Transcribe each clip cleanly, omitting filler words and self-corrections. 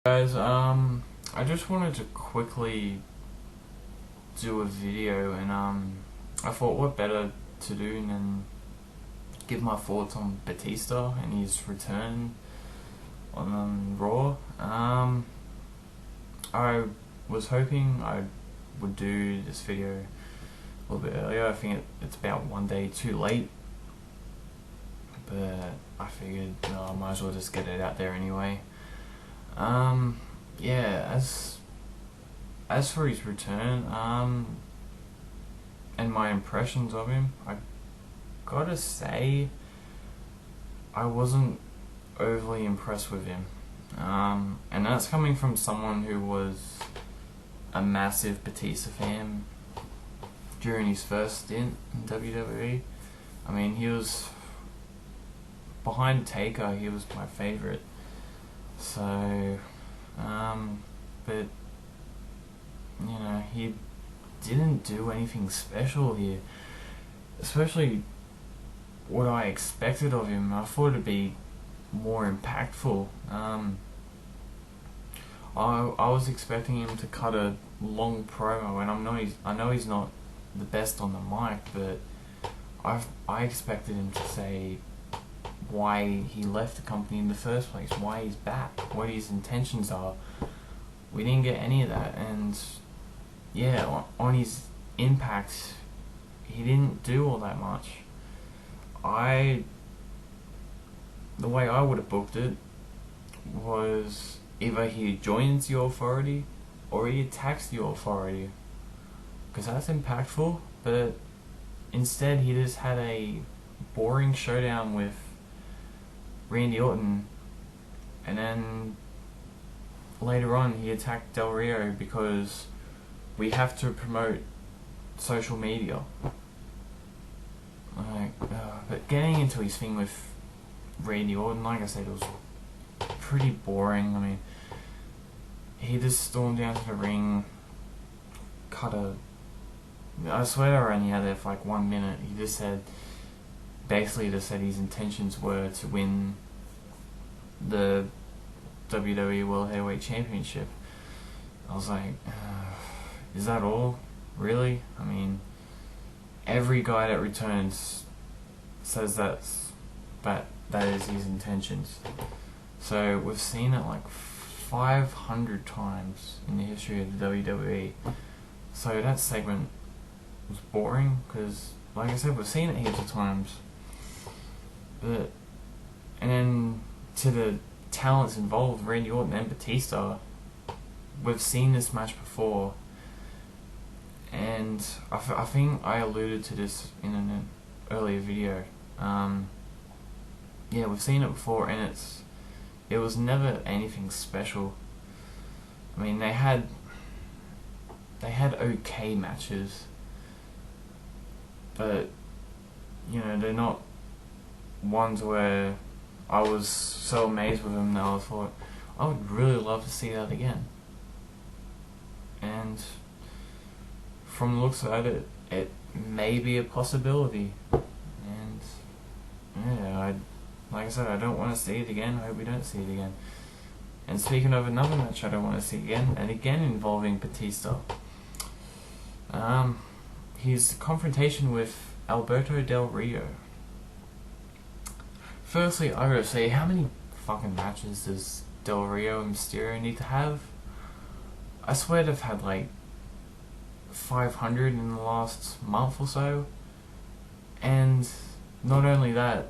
Guys, I just wanted to quickly do a video, and I thought what better to do than give my thoughts on Batista and his return on Raw. I was hoping I would do this video a little bit earlier. I think it's about one day too late, but I figured I might as well just get it out there anyway. Yeah, as for his return, and my impressions of him, I gotta say, I wasn't overly impressed with him. And that's coming from someone who was a massive Batista fan during his first stint in WWE. I mean, he was behind Taker, he was my favorite. So, but, he didn't do anything special here. Especially what I expected of him. I thought it'd be more impactful. I was expecting him to cut a long promo, and I know he's not the best on the mic, but I expected him to say why he left the company in the first place, why he's back, what his intentions are. We didn't get any of that, and yeah, on his Impact, he didn't do all that much. The way I would have booked it was either he joins the Authority or he attacks the Authority, because that's impactful, but instead he just had a boring showdown with Randy Orton, and then later on he attacked Del Rio because we have to promote social media. But getting into his thing with Randy Orton, like I said, it was pretty boring. I mean, he just stormed down to the ring, I swear I only had there for like 1 minute. He just basically said his intentions were to win the WWE World Heavyweight Championship. I was like, is that all? Really? I mean, every guy that returns says that is his intentions. So we've seen it like 500 times in the history of the WWE. So that segment was boring because, like I said, we've seen it heaps of times. And then to the talents involved, Randy Orton and Batista, we've seen this match before, and I think I alluded to this in an earlier video. Yeah, we've seen it before, and it was never anything special. I mean, they had okay matches, but they're not ones where I was so amazed with them that I thought I would really love to see that again. And from the looks of it may be a possibility. And yeah, like I said, I don't want to see it again. I hope we don't see it again. And speaking of another match I don't want to see again, and again involving Batista, his confrontation with Alberto Del Rio. Firstly, I gotta say, how many fucking matches does Del Rio and Mysterio need to have? I swear they've had like 500 in the last month or so. And not only that,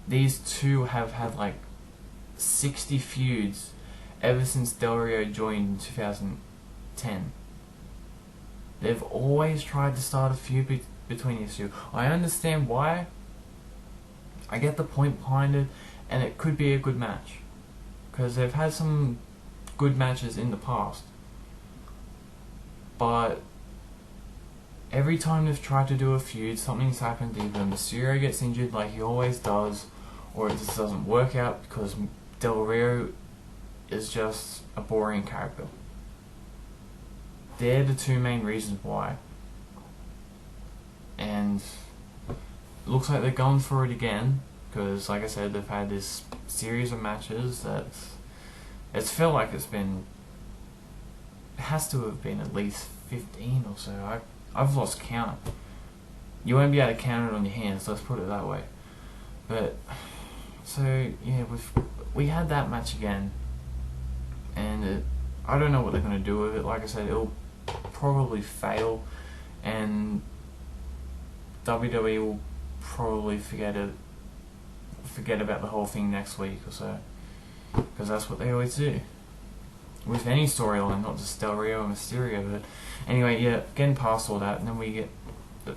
these two have had like 60 feuds ever since Del Rio joined in 2010. They've always tried to start a feud between these two. I understand why. I get the point behind it, and it could be a good match, because they've had some good matches in the past. But every time they've tried to do a feud, something's happened. Either Mysterio gets injured like he always does, or it just doesn't work out because Del Rio is just a boring character. They're the two main reasons why. And it looks like they're going for it again, because like I said, they've had this series of matches that It's felt like it has to have been at least 15 or so. I've lost count. You won't be able to count it on your hands, let's put it that way. But, so, yeah, we had that match again. And I don't know what they're going to do with it. Like I said, it'll probably fail. And WWE will probably forget about the whole thing next week or so. Because that's what they always do. With any storyline, not just Del Rio and Mysterio. But anyway, yeah, getting past all that, and then we get...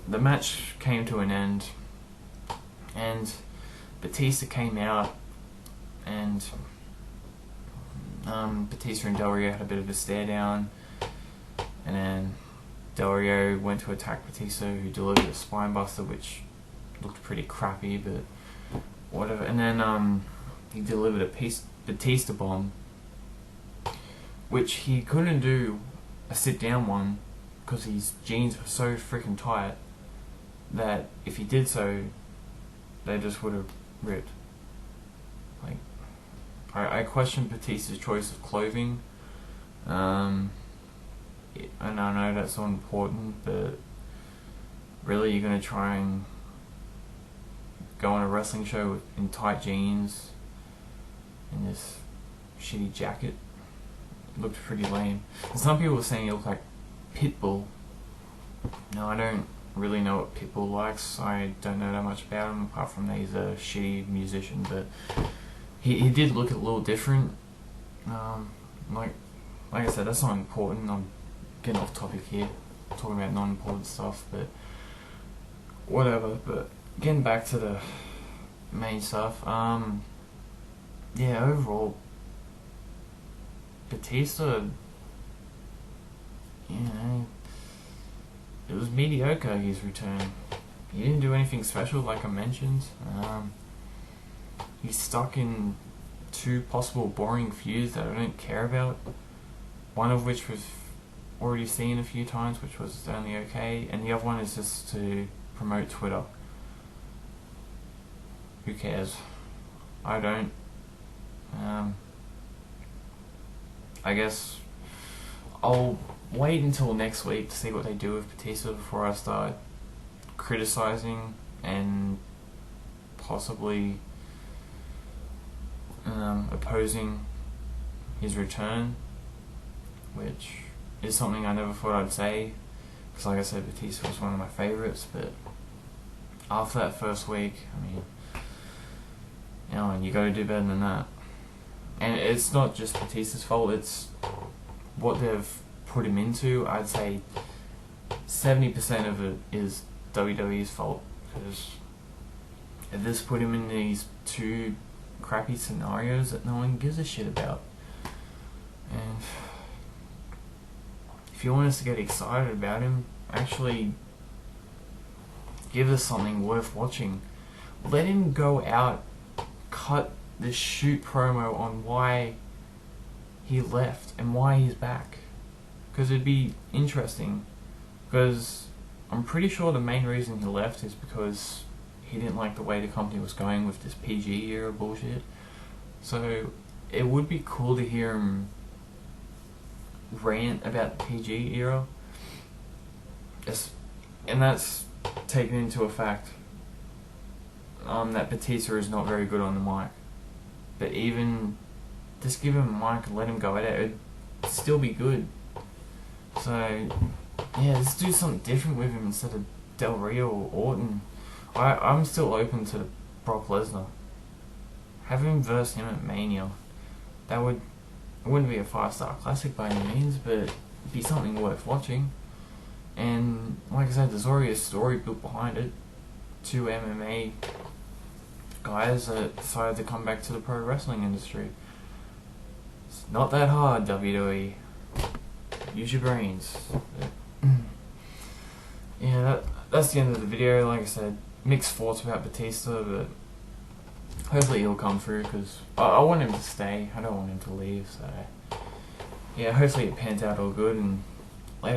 The match came to an end. And Batista came out. And Batista and Del Rio had a bit of a stare down. And then Del Rio went to attack Batista, who delivered a spinebuster, which looked pretty crappy, but whatever. And then he delivered a Batista bomb, which he couldn't do a sit-down one because his jeans were so freaking tight that if he did so, they just would have ripped. Like, I question Batista's choice of clothing. And I know that's not important, but really you're going to try and go on a wrestling show in tight jeans and this shitty jacket? It looked pretty lame. And some people were saying he looked like Pitbull. No, I don't really know what Pitbull likes. I don't know that much about him, apart from that he's a shitty musician, but he did look a little different. Like I said, that's not important. I'm getting off topic here, talking about non-important stuff, but whatever. But getting back to the main stuff, yeah, overall, Batista, you know, it was mediocre, his return. He didn't do anything special, like I mentioned. He's stuck in two possible boring feuds that I don't care about. One of which was already seen a few times, which was only okay, and the other one is just to promote Twitter. Who cares? I don't. I guess I'll wait until next week to see what they do with Batista before I start criticizing and possibly opposing his return, which is something I never thought I'd say, because like I said, Batista was one of my favourites. But after that first week, I mean, you know, and you got to do better than that. And it's not just Batista's fault, it's what they've put him into. I'd say 70% of it is WWE's fault, because if this put him in these two crappy scenarios that no one gives a shit about. And if you want us to get excited about him, actually give us something worth watching. Let him go out, cut this shoot promo on why he left and why he's back, because it'd be interesting. Because I'm pretty sure the main reason he left is because he didn't like the way the company was going with this PG era bullshit. So it would be cool to hear him rant about the PG era. And that's taken into a fact that Batista is not very good on the mic. But even just give him a mic and let him go at it, it'd still be good. So yeah, let's do something different with him instead of Del Rio or Orton. I'm still open to Brock Lesnar. Have him verse him at Mania. It wouldn't be a 5-star classic by any means, but it'd be something worth watching. And like I said, there's already a story built behind it. 2 MMA guys that decided to come back to the pro wrestling industry. It's not that hard, WWE. Use your brains. Yeah, that's the end of the video. Like I said, mixed thoughts about Batista, but hopefully he'll come through, because I want him to stay. I don't want him to leave, so yeah, hopefully it pans out all good, and